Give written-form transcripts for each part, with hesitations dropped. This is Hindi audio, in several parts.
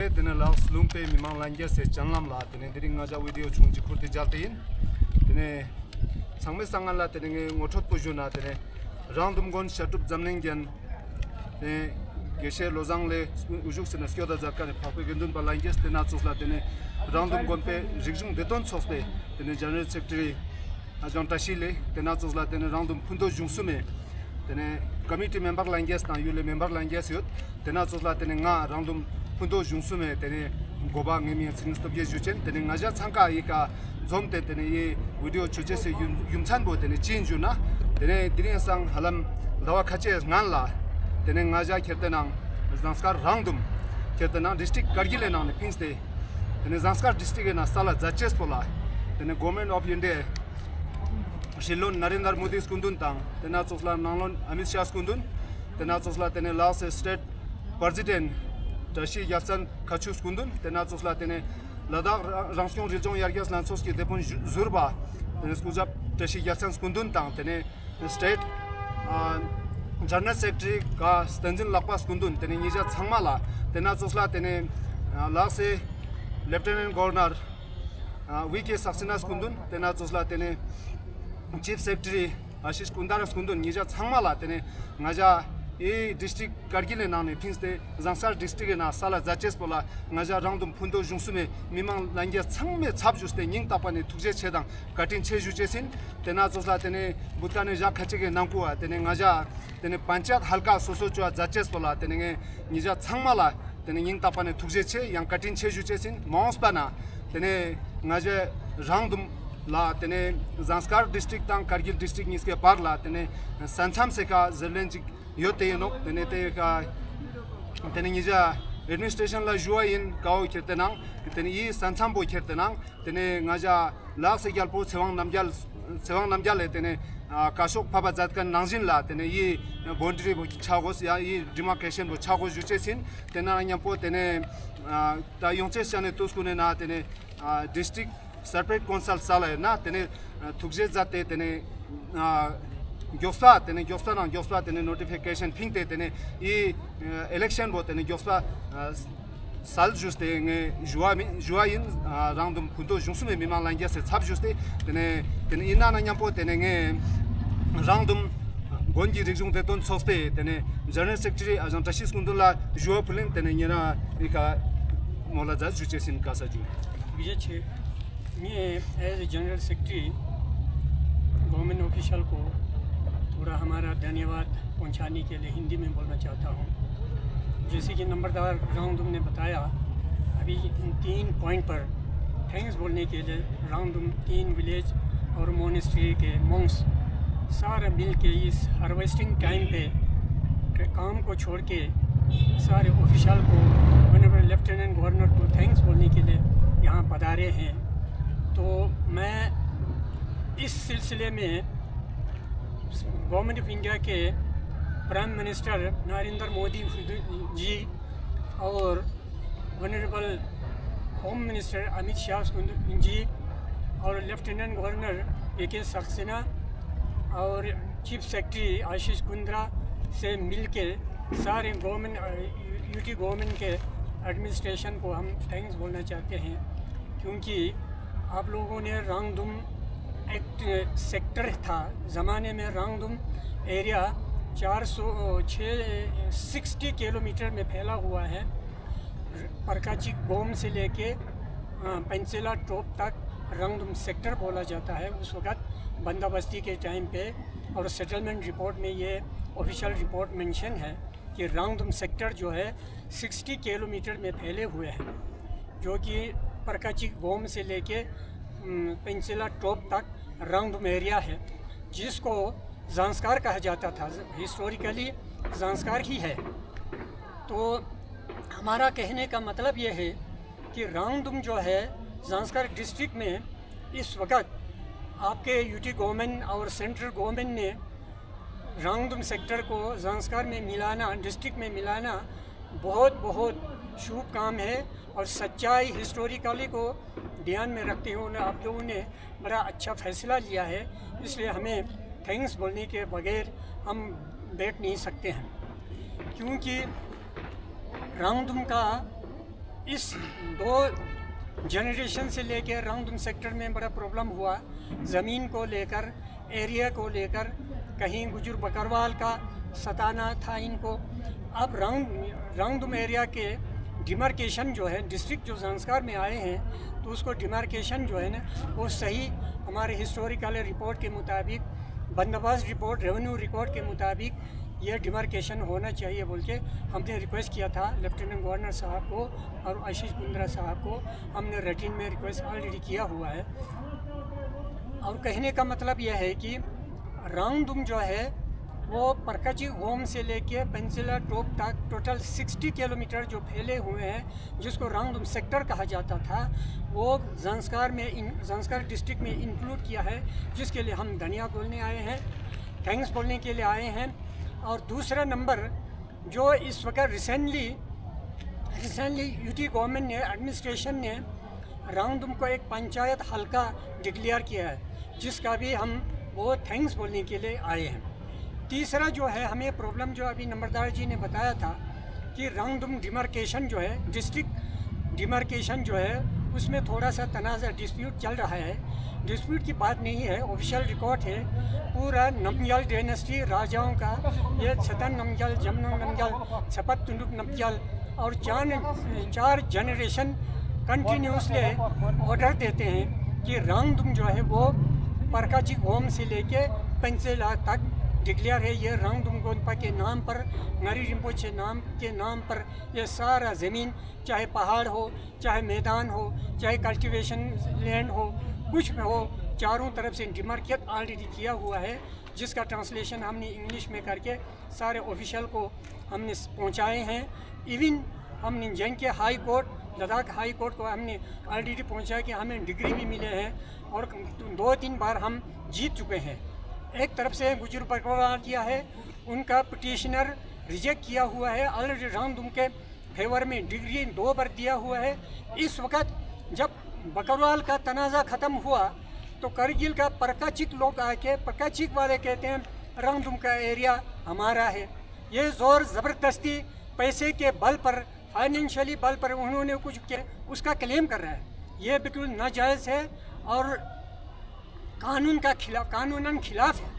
Tene last lumpe mimang langya se chanlam la tene diri ngaja video chungji kurti jaltein tene sangme sangal la tene ngothot puju na tene random gon shatup jamning gen tene geshe lozang le ujuk sena skyoda zakane phakwe gendun ba langya tene atsosla tene random gon pe jigjung deton sospe tene general secretary ajon tashile tene atsosla tene random pundo jungsume tene committee member langya na yule member langya yot tene atsosla tene nga random punto jungsume tene goba ngemi sinstobye juchen tene ngaja changka ika zomte tene ye video chujese yumchanbo tene chinjuna tene direngsang halam lawa khache nganla tene ngaja khertenang zanskar rangdum khertenang district kargile nang pinste tene zanskar district na sala jaches pola tene government of india shilon narendra modi skundun tang tene chosla nanglon amit shah skundun tene chosla tene last state president Tashi Yatsan Kachus Kundun, tena tsosla tene Ladakh Rangsion Region Yargyas Lansoski Depon Zurba, tene skuzap Tashi Yatsan Kundun tang, tene State General Secretary ka Stanzin Lakpas Kundun, tene Nija Tsangmala, tena tsosla tene Lase Lieutenant Governor Wiki Saxinas Kundun, tena tsosla tene Chief Secretary Ashish Kundaras Kundun, Nija Tsangmala, tene Ngaja e district kargile nane pinste zangsar district na sala jaches pola ngaja rangdum phundo jungsume mimang langya changme chapjuste ning tapane thuje chedang katin cheju chesin tena josla tene butane ja khachege nangkuwa tene ngaja tene panchayat halka soso chwa jaches pola tene nija changmala tene ning tapane thuje che yang katin cheju chesin mauspana tene ngaja rangdum la tene zanskar district tang kargil district niske parla tene sancham seka zelenjik yote no tene te ka tene nija administration la joa in kao kertenang tene yi sancham bo kertenang tene ngaja la se gyal po sewang namjal tene kashok phaba jat kan nangjin la tene yi boundary bo chagos ya yi demarcation bo chagos juchesin tene anya po tene ta yongche chane toskune na tene district separate council sala na tene thukje jate tene Gyospa tene notification pingte tene e election bo tene Gyospa sal juste nge juain random punto jungsume mimang langya se chap juste tene ina na nyampo tene nge random gonji region de ton sospe tene general secretary ajan tashis kundula jua pulen tene nyana ika mola jaz juchesin kasa ju Vijay मैं as general secretary government official को थोड़ा हमारा धन्यवाद पहुंचाने के लिए हिंदी में बोलना चाहता हूं। जैसे कि नंबरदार राउंडुम ने बताया अभी इन 3 पॉइंट पर थैंक्स बोलने के लिए राउंडुम 3 विलेज और मोनेस्ट्री के मोंग्स सारे मिल के इस हार्वेस्टिंग टाइम पे काम को छोड़ के सारे ऑफिशियल को ऑनरेबल लेफ्टिनेंट गवर्नर को थैंक्स बोलने के लिए यहाँ पधारे हैं। तो मैं इस सिलसिले में गवर्नमेंट ऑफ इंडिया के प्राइम मिनिस्टर नरेंद्र मोदी जी और honourable home minister Amit Shah ji और लेफ्टिनेंट गवर्नर ए.के. सक्सेना और चीफ सेक्रेटरी आशीष कुंद्रा से मिलके सारे गवर्नमेंट यूटी गवर्नमेंट के एडमिनिस्ट्रेशन को हम थैंक्स बोलना चाहते हैं, क्योंकि आप लोगों ने रांगदुम एक सेक्टर था ज़माने में रांगदुम एरिया 60 किलोमीटर में फैला हुआ है। परकाची गोम से लेके पेंसिला टॉप तक रांगदुम सेक्टर बोला जाता है। उस वक़्त बंदोबस्ती के टाइम पे और सेटलमेंट रिपोर्ट में ये ऑफिशियल रिपोर्ट मेंशन है कि रांगदुम सेक्टर जो है 60 किलोमीटर में फैले हुए हैं, जो कि परकाची गोम से लेके पेंसिला टॉप तक रांगदुम एरिया है, जिसको ज़ांस्कार कहा जाता था। हिस्टोरिकली ज़ांस्कार ही है। तो हमारा कहने का मतलब ये है कि रांगदुम जो है ज़ांस्कार डिस्ट्रिक्ट में इस वक्त आपके यूटी गवर्नमेंट और सेंट्रल गवर्नमेंट ने रांगदुम सेक्टर को ज़ांस्कार में मिलाना, डिस्ट्रिक्ट में मिलाना बहुत शुभ काम है और सच्चाई हिस्टोरिकली को ध्यान में रखते हुए आप लोगों ने बड़ा अच्छा फैसला लिया है। इसलिए हमें थैंक्स बोलने के बगैर हम बैठ नहीं सकते हैं, क्योंकि रांगदुम का इस 2 जनरेशन से लेकर रांगदुम सेक्टर में बड़ा प्रॉब्लम हुआ, ज़मीन को लेकर, एरिया को लेकर, कहीं गुजर बकरवाल का सताना था इनको। अब रांगदुम एरिया के डिमार्केशन जो है, डिस्ट्रिक्ट जो ज़ांस्कार में आए हैं, तो उसको डिमार्केशन जो है ना वो सही हमारे हिस्टोरिकल रिपोर्ट के मुताबिक, बंदोबस्त रिपोर्ट, रेवेन्यू रिकॉर्ड के मुताबिक यह डिमार्केशन होना चाहिए बोल के हमने रिक्वेस्ट किया था लेफ्टिनेंट गवर्नर साहब को और आशीष कुंद्रा साहब को। हमने रूटीन में रिक्वेस्ट ऑलरेडी किया हुआ है। और कहने का मतलब यह है कि रांगदुम जो है वो परकाची होम से लेके पेंसिला टॉप तक टोटल 60 किलोमीटर जो फैले हुए हैं, जिसको रांगदुम सेक्टर कहा जाता था, वो ज़ांस्कार डिस्ट्रिक्ट में इंक्लूड किया है, जिसके लिए हम धन्यवाद बोलने आए हैं, थैंक्स बोलने के लिए आए हैं। और दूसरा नंबर जो इस वक्त रिसेंटली यूटी गवर्नमेंट ने, एडमिनिस्ट्रेशन ने रांगदुम को एक पंचायत हल्का डिक्लेयर किया है, जिसका भी हम बहुत थैंक्स बोलने के लिए आए हैं। तीसरा जो है हमें प्रॉब्लम जो अभी नंबरदार जी ने बताया था कि रांगदुम डिमार्केशन जो है, डिस्ट्रिक्ट डिमार्केशन जो है, उसमें थोड़ा सा तनाज़ा डिस्प्यूट चल रहा है। डिस्प्यूट की बात नहीं है, ऑफिशियल रिकॉर्ड है। पूरा नमग्याल डायनेस्टी राजाओं का, ये छतन नमग्याल, जमनंग नमग्याल, छपत तुंडुक नमग्याल और 4 जनरेशन कंटिन्यूसली ऑर्डर देते हैं कि रांगदुम जो है वो परकाची होम से लेके पेंसिला तक डिक्लेयर है। ये रांगदुम गोनपा के नाम पर, नरी रिम्पोचे नाम के नाम पर ये सारा ज़मीन, चाहे पहाड़ हो, चाहे मैदान हो, चाहे कल्टीवेशन लैंड हो, कुछ भी हो, चारों तरफ से डिमार्केट ऑलरेडी किया हुआ है, जिसका ट्रांसलेशन हमने इंग्लिश में करके सारे ऑफिशियल को हमने पहुंचाए हैं। इवन हमने जैन के high court, Ladakh high court को हमने ऑलरेडी पहुंचाया कि हमें डिग्री भी मिले हैं और 2-3 बार हम जीत चुके हैं। एक तरफ से गुजर बकरवाल किया है, उनका पिटिशनर रिजेक्ट किया हुआ है, ऑलरेडी रांगदुम के फेवर में डिग्री 2 बार दिया हुआ है। इस वक्त जब बकरवाल का तनाज़ा ख़त्म हुआ तो करगिल का परकाचिक लोग आके, परकाचिक वाले कहते हैं रांगदुम का एरिया हमारा है। ये ज़ोर ज़बरदस्ती पैसे के बल पर, फाइनेंशियली बल पर उन्होंने कुछ किया, उसका क्लेम कर रहा है। ये बिल्कुल नाजायज़ है और कानूनन खिलाफ है।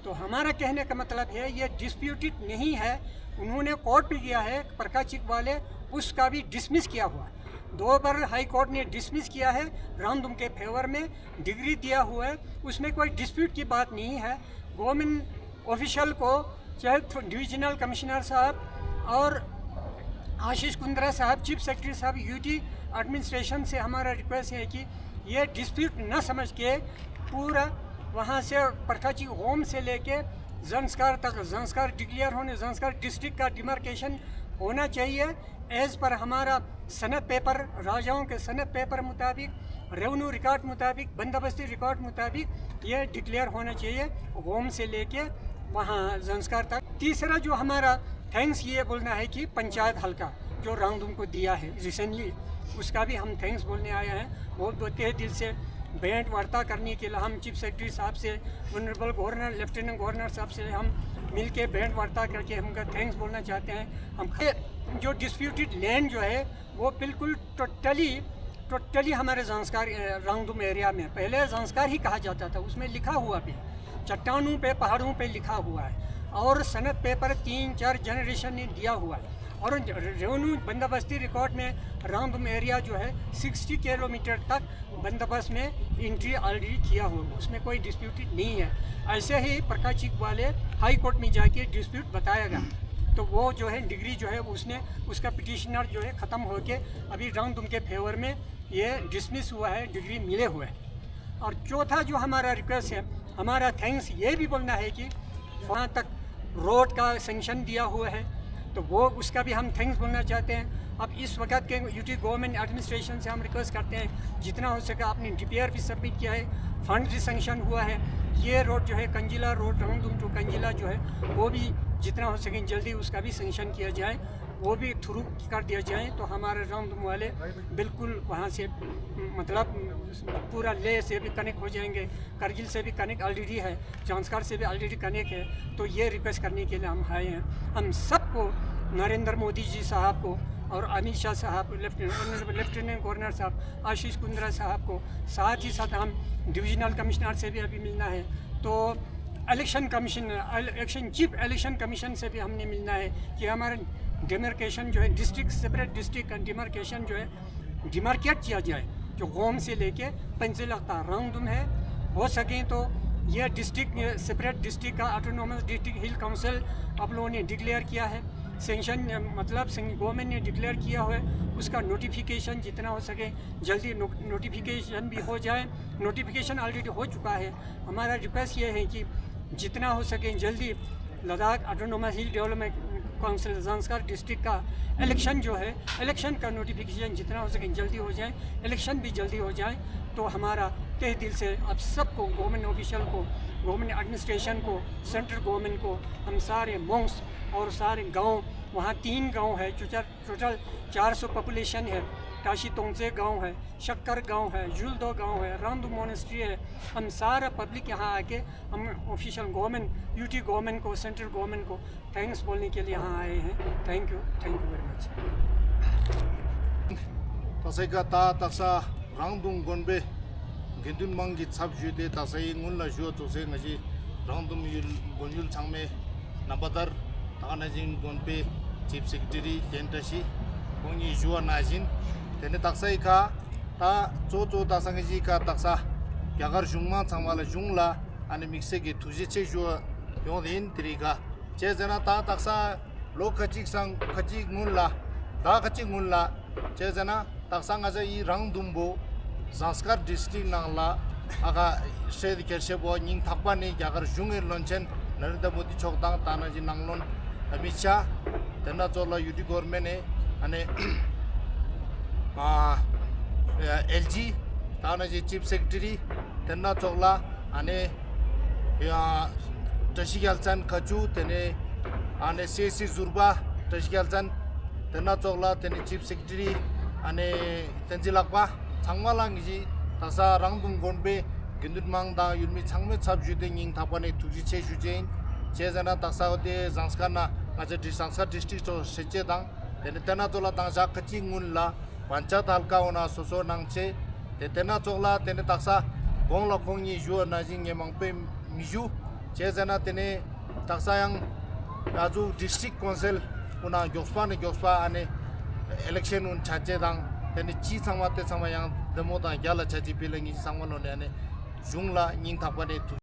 तो हमारा कहने का मतलब है ये डिस्प्यूटेड नहीं है। उन्होंने कोर्ट भी किया है परकाचिक वाले, उसका भी डिसमिस किया हुआ है। 2 बार हाई कोर्ट ने डिसमिस किया है, रांगदुम के फेवर में डिग्री दिया हुआ है, उसमें कोई डिस्प्यूट की बात नहीं है। गवर्नमेंट ऑफिशियल को, चाहे डिविजनल कमिश्नर साहब और आशीष कुंद्रा साहब, चीफ सेक्रेटरी साहब, यूटी एडमिनिस्ट्रेशन से हमारा रिक्वेस्ट है कि ये डिस्प्यूट न समझ के पूरा वहाँ से परकाची होम से लेके ज़ांस्कार तक, ज़ांस्कार डिक्लेयर होने, ज़ांस्कार डिस्ट्रिक्ट का डिमार्केशन होना चाहिए एज़ पर हमारा सनद पेपर, राजाओं के सनद पेपर मुताबिक, रेवेन्यू रिकॉर्ड मुताबिक, बंदोबस्ती रिकॉर्ड मुताबिक ये डिक्लेयर होना चाहिए होम से लेके वहाँ ज़ांस्कार तक। तीसरा जो हमारा थैंक्स ये बोलना है कि पंचायत हल्का जो रांगदुम को दिया है रिसेंटली, उसका भी हम थैंक्स बोलने आए हैं। बहुत तहे दिल से भेंट वार्ता करने के लिए हम चीफ सेक्रेटरी साहब से, ऑनरेबल गवर्नर, लेफ्टिनेंट गवर्नर साहब से हम मिल के भेंट वार्ता करके उनका थैंक्स बोलना चाहते हैं। हम जो डिस्प्यूटेड लैंड जो है वो बिल्कुल टोटली हमारे ज़ांस्कार रांगदुम एरिया में, पहले ज़ांस्कार ही कहा जाता था, उसमें लिखा हुआ भी चट्टानों पे, पहाड़ों पे लिखा हुआ है और सनद पेपर 3-4 जनरेशन ने दिया हुआ है। और रेवेन्यू बंदोबस्ती रिकॉर्ड में रांगदुम एरिया जो है 60 किलोमीटर तक बंदोबस्त में एंट्री ऑलरेडी किया हुआ, उसमें कोई डिस्प्यूटेड नहीं है। ऐसे ही प्रकाशिक वाले हाई कोर्ट में जाके डिस्प्यूट बताएगा तो वो जो है डिग्री जो है उसने, उसका पिटिशनर जो है ख़त्म होके अभी रांगदुम के फेवर में ये डिसमिस हुआ है, डिग्री मिले हुए हैं। और चौथा जो हमारा रिक्वेस्ट है, हमारा थैंक्स ये भी बोलना है कि वहाँ तक रोड का सेंक्शन दिया हुआ है तो वो उसका भी हम थैंक्स बोलना चाहते हैं। अब इस वक्त के यूटी गवर्नमेंट एडमिनिस्ट्रेशन से हम रिक्वेस्ट करते हैं जितना हो सके आपने डीपीआर भी सबमिट किया है, फंड भी सेंक्शन हुआ है। ये रोड जो है कंजिला रोड, रांगदुम टू कंजिला जो है वो भी जितना हो सके जल्दी उसका भी सेंक्शन किया जाए, वो भी थ्रू कर दिया जाए तो हमारे रांगदुम वाले बिल्कुल वहाँ से मतलब पूरा ले से भी कनेक्ट हो जाएंगे, करगिल से भी कनेक्ट ऑलरेडी है, ज़ांस्कार से भी ऑलरेडी कनेक्ट है। तो ये रिक्वेस्ट करने के लिए हम आए हैं। हम सबको, नरेंद्र मोदी जी साहब को, और अमित शाह साहब, लेफ्टिनेंट गवर्नर साहब आशीष कुंद्रा साहब को, साथ ही साथ हम डिविजनल कमिश्नर से भी अभी मिलना है। तो इलेक्शन चीफ इलेक्शन कमीशन से भी हमने मिलना है कि हमारा डिमार्केशन जो है, डिस्ट्रिक्ट सेपरेट डिस्ट्रिक्ट का डिमार्केशन जो है डिमार्केट किया जाए, जो गोम से लेके पेंसिल तक राउंडुम है। हो सके तो यह डिस्ट्रिक्ट सेपरेट डिस्ट्रिक्ट का ऑटोनोमस डिस्ट्रिक्ट हिल काउंसिल आप लोगों ने डिक्लेयर किया है, सेंक्शन मतलब गवर्नमेंट ने डिक्लेयर किया हुआ है, उसका नोटिफिकेशन जितना हो सके जल्दी नोटिफिकेशन भी हो जाए। नोटिफिकेशन ऑलरेडी हो चुका है। हमारा रिक्वेस्ट ये है कि जितना हो सके जल्दी लद्दाख ऑटोनोमस हिल डेवलपमेंट काउंसिल ज़ांस्कर डिस्ट्रिक्ट का इलेक्शन जो है, इलेक्शन का नोटिफिकेशन जितना हो सके जल्दी हो जाए, इलेक्शन भी जल्दी हो जाए। तो हमारा तहे दिल से आप सबको, गवर्नमेंट ऑफिशियल को, गवर्नमेंट एडमिनिस्ट्रेशन को, सेंट्रल गवर्नमेंट को, हम सारे मोंग्स और सारे गांव, वहाँ 3 गांव है, टोटल 400 पॉपुलेशन है। काशी तोंगसे गांव है, शक्कर गांव है, जुलदो गांव है, रामदू मोनेस्ट्री है। हम सारा पब्लिक यहाँ आके हम ऑफिशियल गवर्नमेंट, यूटी गवर्नमेंट को, सेंट्रल गवर्नमेंट को थैंक्स बोलने के लिए यहाँ आए हैं। Thank you very much. तसैका ता तसा रांगदुंग गोनबे गिंदुन मंगी छाप जुदे तसै ngulla जुओ तोसे ngasi रांगदुंग युल गोनयुल छांगमे नबदर तानाजिन गोनबे चीफ सेक्रेटरी केंटाशी कोंगी जुआ नाजिन तेने तसै का ता चो तसंगजी का तसा यागर जुंगमा छांगमाला जुंगला अनि मिक्से के तुजे चे जुआ योदिन त्रिका चे जना ता तसा लोक खचिक संग खचिक ngulla ता खचिक ngulla चे जना taksa ngaja I Rangdumbo Zanskar district nangla aga shed kershebo ning thakpa ni yagar jungir lonchen Narendra Modi chokdang tanaji nanglon Amit Shah tenna chola UT government ne ane LG tanaji chief secretary tenna chokla ane ya Tashigalchan Khachu tene ane CC Zurba Tashigalchan tenna chokla tene chief secretary ane tenjilakpa changmalangji tasa rangdung gonbe gindutmang da yulmi changme chapjude ning thapane tuji che jujein chejana tasa ode zangskana ngaje Zangskar district to seche dang tena tola dang ja khachi ngunla pancha talka ona soso nangche tena chokla tene taksa gongla khongni ju na jing yemangpe miju chejana tene taksa yang aju district council una gyospa ane election un chache dang tene chi sangwa te sangwa yang demo da gyala chachi pilengi sangwa no ne jungla ning thapane